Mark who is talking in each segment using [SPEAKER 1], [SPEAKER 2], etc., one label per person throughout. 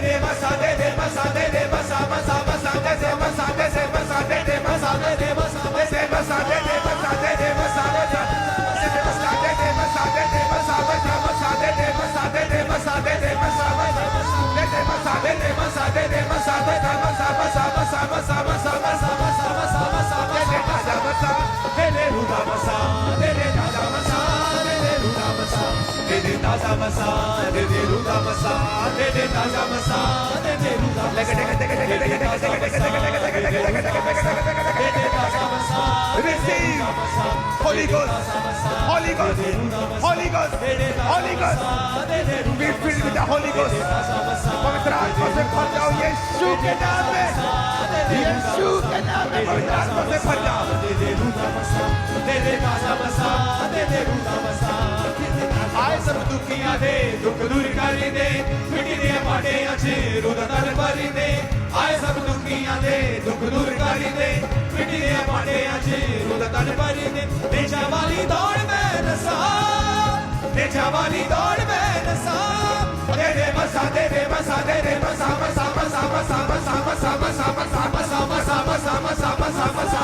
[SPEAKER 1] de masa de masa de masa masa masa de masa de masa de masa de masa de masa de masa Receive Holy Ghost, Holy Ghost, Holy Ghost, Holy Ghost. Be filled with the Holy Ghost. पवित्र आत्मा से भर जाओ यीशु के नाम में, यीशु के नाम में पवित्र आत्मा से भर जाओ. आए सब दुखियां दे दुख दूर कर दे मिटी दिया पाटे अच्छे रुदा तर भरी दे आए सब दुखियां दे दुख दूर कर दे मिटी दिया पाटे अच्छे रुदा तर भरी दे देशा वाली दौड़ में नसा देशा वाली दौड़ में नसा दे दे मसा दे दे मसा दे दे मसा मसा मसा मसा मसा मसा मसा मसा मसा मसा मसा मसा मसा मसा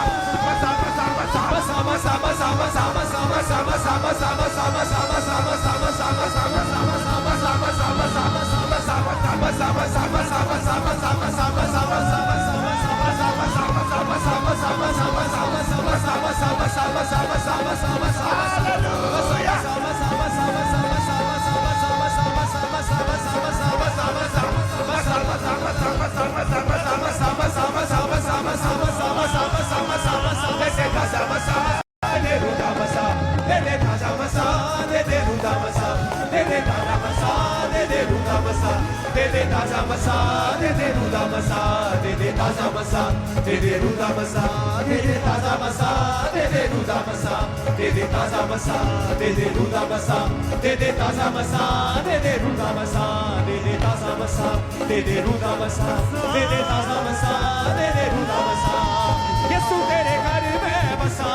[SPEAKER 1] यीशु तेरे घर में बसा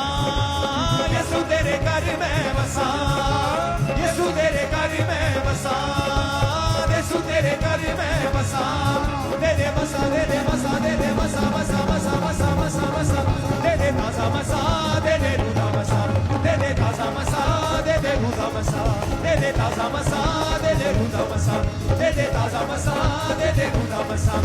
[SPEAKER 1] यीशु तेरे घर में बसा यीशु तेरे घर में बसा यीशु तेरे घर में बसा दे दे मसा दे दे मसा दे दे मसा मसा मसा मसा मसा मसा दे दे ताजा मसा दे दे रूदा मसा दे दे ताजा मसा दे दे रूदा मसा दे दे ताजा मसा दे दे रूदा मसा दे दे ताजा मसा दे दे रूदा मसा